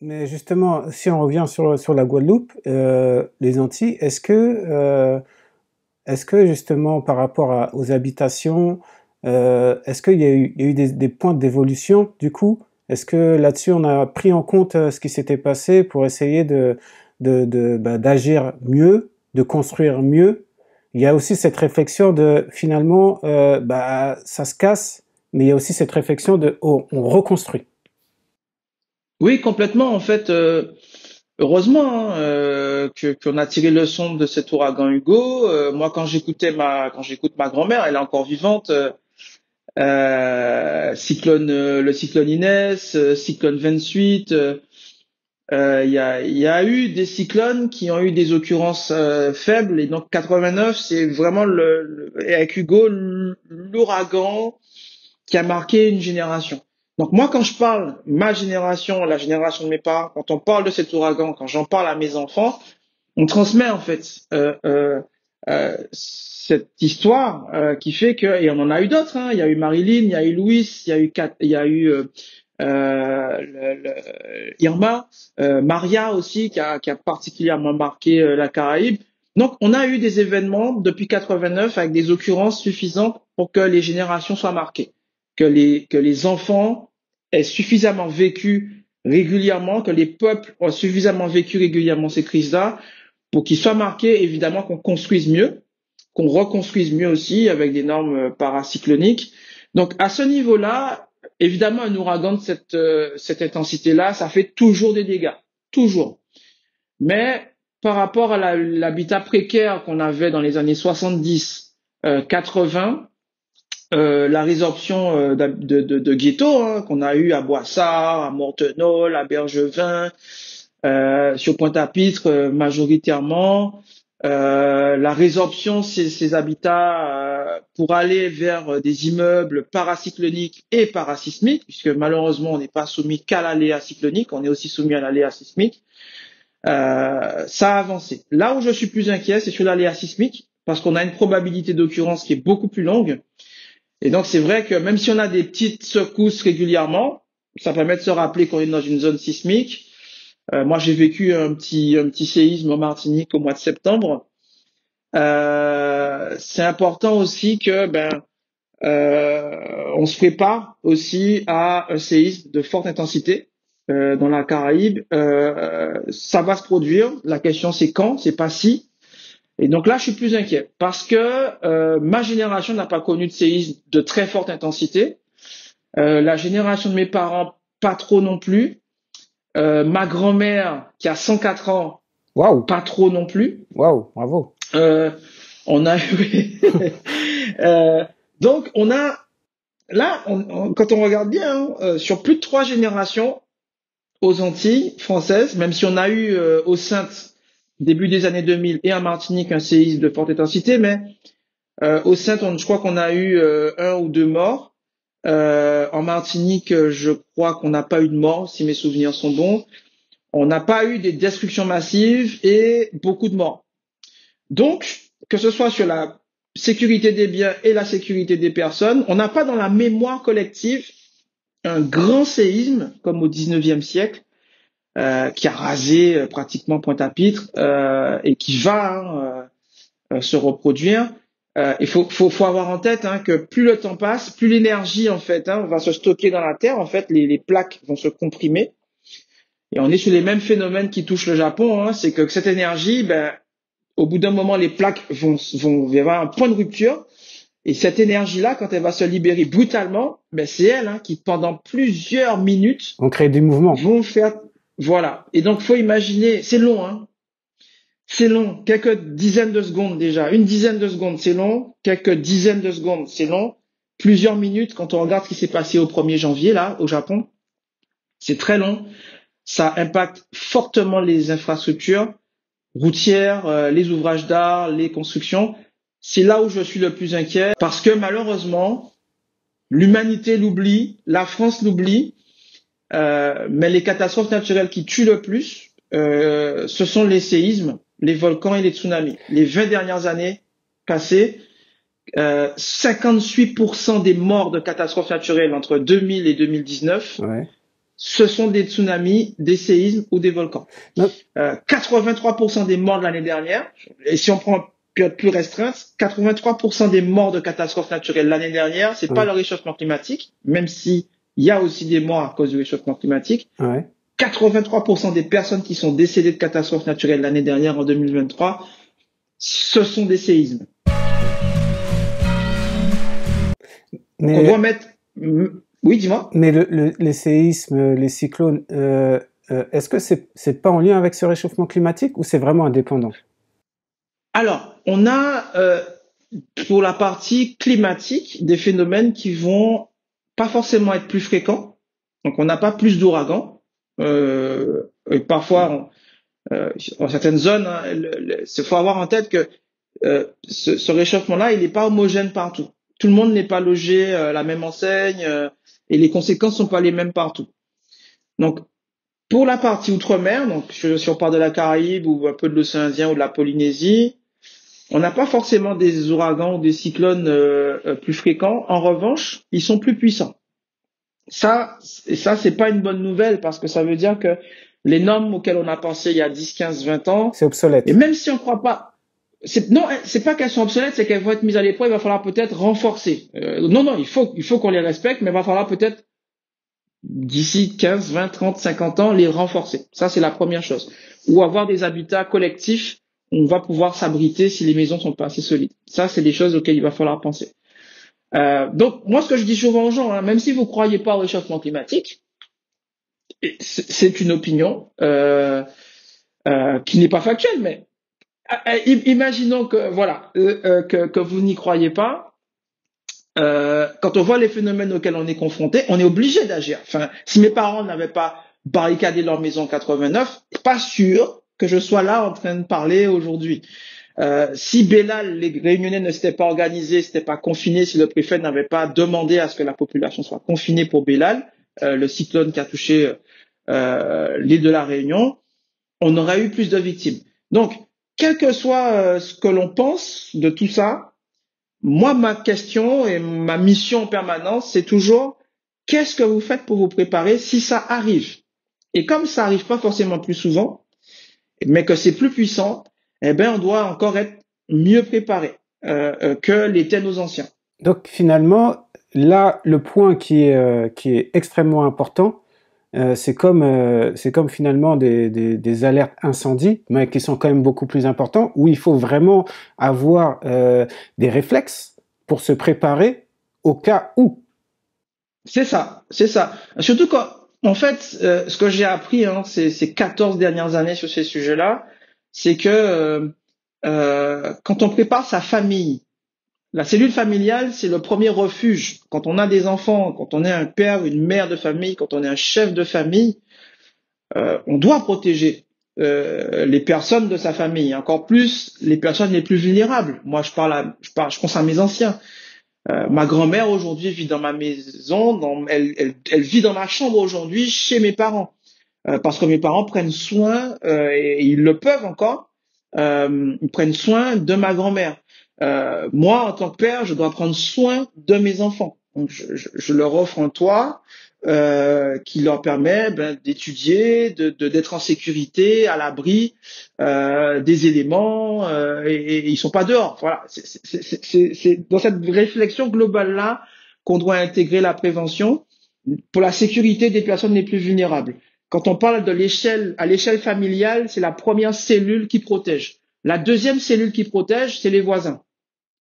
Mais justement, si on revient sur la Guadeloupe, les Antilles, est-ce que justement par rapport aux habitations, est-ce il y a eu des points d'évolution du coup? Est-ce que là-dessus on a pris en compte ce qui s'était passé pour essayer d'agir mieux, de construire mieux? Il y a aussi cette réflexion de finalement, ça se casse, mais il y a aussi cette réflexion de oh, on reconstruit. Oui, complètement. En fait, heureusement hein, qu'on a tiré leçon de cet ouragan Hugo. Moi, quand j'écoute ma grand-mère, elle est encore vivante. Le cyclone Inès, cyclone 28. Il y a eu des cyclones qui ont eu des occurrences faibles et donc 89, c'est vraiment avec Hugo l'ouragan qui a marqué une génération. Donc moi, quand je parle ma génération, la génération de mes parents, quand on parle de cet ouragan, quand j'en parle à mes enfants, on transmet en fait cette histoire qui fait que et on en a eu d'autres. Hein. Il y a eu Marilyn, il y a eu Louis, il y a eu Irma, Maria aussi qui a particulièrement marqué la Caraïbe. Donc on a eu des événements depuis 89 avec des occurrences suffisantes pour que les générations soient marquées, que les enfants aient suffisamment vécu régulièrement, que les peuples ont suffisamment vécu régulièrement ces crises-là pour qu'ils soient marqués, évidemment, qu'on construise mieux, qu'on reconstruise mieux aussi avec des normes paracycloniques. Donc, à ce niveau-là, évidemment, un ouragan de cette intensité-là, ça fait toujours des dégâts. Toujours. Mais par rapport à l'habitat précaire qu'on avait dans les années 70, 80, la résorption de ghettos hein, qu'on a eu à Boissard, à Mortenol, à Bergevin, sur Pointe-à-Pitre majoritairement, la résorption de ces habitats pour aller vers des immeubles paracycloniques et parasismiques, puisque malheureusement on n'est pas soumis qu'à l'aléa cyclonique, on est aussi soumis à l'aléa sismique, ça a avancé. Là où je suis plus inquiet, c'est sur l'aléa sismique, parce qu'on a une probabilité d'occurrence qui est beaucoup plus longue. Et donc c'est vrai que même si on a des petites secousses régulièrement, ça permet de se rappeler qu'on est dans une zone sismique. Moi, j'ai vécu un petit séisme en Martinique au mois de septembre. C'est important aussi que on se prépare aussi à un séisme de forte intensité dans la Caraïbe. Ça va se produire. La question c'est quand, c'est pas si. Et donc là, je suis plus inquiet parce que ma génération n'a pas connu de séisme de très forte intensité. La génération de mes parents, pas trop non plus. Ma grand-mère, qui a 104 ans, Waouh, pas trop non plus. waouh, bravo. Euh, on a eu... donc, on a... Là, quand on regarde bien, hein, sur plus de 3 générations aux Antilles françaises, même si on a eu aux Saintes, début des années 2000, et en Martinique, un séisme de forte intensité, mais aux Saintes, je crois qu'on a eu 1 ou 2 morts. En Martinique, je crois qu'on n'a pas eu de mort, si mes souvenirs sont bons. On n'a pas eu des destructions massives et beaucoup de morts. Donc, que ce soit sur la sécurité des biens et la sécurité des personnes, on n'a pas dans la mémoire collective un grand séisme comme au 19e siècle qui a rasé pratiquement Pointe-à-Pitre et qui va se reproduire. Il faut avoir en tête hein, que plus le temps passe, plus l'énergie en fait va se stocker dans la terre. En fait, les plaques vont se comprimer. Et on est sur les mêmes phénomènes qui touchent le Japon. Hein, c'est que cette énergie, au bout d'un moment, les plaques il y avoir un point de rupture. Et cette énergie-là, quand elle va se libérer brutalement, c'est elle hein, qui, pendant plusieurs minutes, On crée du mouvement. vont faire... Voilà. Et donc, faut imaginer, c'est long, hein. C'est long. Quelques dizaines de secondes déjà. Une dizaine de secondes, c'est long. Quelques dizaines de secondes, c'est long. Plusieurs minutes, quand on regarde ce qui s'est passé au 1er janvier, là, au Japon, c'est très long. Ça impacte fortement les infrastructures routières, les ouvrages d'art, les constructions. C'est là où je suis le plus inquiet parce que malheureusement, l'humanité l'oublie, la France l'oublie, mais les catastrophes naturelles qui tuent le plus, ce sont les séismes, les volcans et les tsunamis. Les 20 dernières années passées, 58% des morts de catastrophes naturelles entre 2000 et 2019 Ouais. ce sont des tsunamis, des séismes ou des volcans. 83% des morts de l'année dernière, et si on prend une période plus restreinte, 83% des morts de catastrophes naturelles l'année dernière, c'est pas le réchauffement climatique, même si il y a aussi des morts à cause du réchauffement climatique. 83% des personnes qui sont décédées de catastrophes naturelles l'année dernière, en 2023, ce sont des séismes. Mais, on doit mettre... Oui, dis-moi. Mais les séismes, les cyclones, est-ce que c'est pas en lien avec ce réchauffement climatique ou c'est vraiment indépendant? Alors, on a pour la partie climatique des phénomènes qui vont pas forcément être plus fréquents. Donc, on n'a pas plus d'ouragans. Et parfois, dans certaines zones, il faut avoir en tête que ce réchauffement-là, il n'est pas homogène partout. Tout le monde n'est pas logé à la même enseigne et les conséquences sont pas les mêmes partout. Donc, pour la partie outre-mer, donc si on parle de la Caraïbe ou un peu de l'océan Indien ou de la Polynésie, on n'a pas forcément des ouragans ou des cyclones plus fréquents. En revanche, ils sont plus puissants. Ça, c'est pas une bonne nouvelle parce que ça veut dire que les normes auxquelles on a pensé il y a 10, 15, 20 ans, c'est obsolète. Et même si on croit pas, non, c'est pas qu'elles sont obsolètes, c'est qu'elles vont être mises à l'épreuve. Il va falloir peut-être renforcer. Non, il faut qu'on les respecte, mais il va falloir peut-être d'ici 15, 20, 30, 50 ans les renforcer. Ça, c'est la première chose. Ou avoir des habitats collectifs où on va pouvoir s'abriter si les maisons sont pas assez solides. Ça, c'est des choses auxquelles il va falloir penser. Donc, moi, ce que je dis souvent aux gens, même si vous croyez pas au réchauffement climatique, c'est une opinion qui n'est pas factuelle, mais imaginons que que vous n'y croyez pas. Quand on voit les phénomènes auxquels on est confronté, on est obligé d'agir. Enfin, si mes parents n'avaient pas barricadé leur maison en 89, pas sûr que je sois là en train de parler aujourd'hui. Si Bellal, les Réunionnais ne s'étaient pas organisés, s'étaient pas confinés, si le préfet n'avait pas demandé à ce que la population soit confinée pour Bellal, le cyclone qui a touché l'île de la Réunion, on aurait eu plus de victimes. Donc, quel que soit ce que l'on pense de tout ça, moi, ma question et ma mission en permanence, c'est toujours qu'est-ce que vous faites pour vous préparer si ça arrive? Et comme ça arrive pas forcément plus souvent, mais que c'est plus puissant, eh ben, on doit encore être mieux préparé que l'étaient nos anciens. Donc, finalement, là, le point qui est extrêmement important, c'est comme finalement des alertes incendies, mais qui sont quand même beaucoup plus importants, où il faut vraiment avoir des réflexes pour se préparer au cas où. C'est ça. Surtout quand, en fait, ce que j'ai appris ces 14 dernières années sur ces sujets-là, c'est que quand on prépare sa famille, la cellule familiale, c'est le premier refuge. Quand on a des enfants, quand on est un père, une mère de famille, quand on est un chef de famille, on doit protéger les personnes de sa famille, encore plus les personnes les plus vulnérables. Moi, je pense à mes anciens. Ma grand-mère aujourd'hui vit dans ma maison, elle vit dans ma chambre aujourd'hui chez mes parents, parce que mes parents prennent soin et ils le peuvent encore. Ils prennent soin de ma grand-mère. Moi, en tant que père, je dois prendre soin de mes enfants. Donc, je leur offre un toit qui leur permet d'étudier, d'être en sécurité, à l'abri des éléments, et ils sont pas dehors. Voilà, c'est dans cette réflexion globale là qu'on doit intégrer la prévention pour la sécurité des personnes les plus vulnérables. Quand on parle à l'échelle familiale, c'est la première cellule qui protège. La deuxième cellule qui protège, c'est les voisins.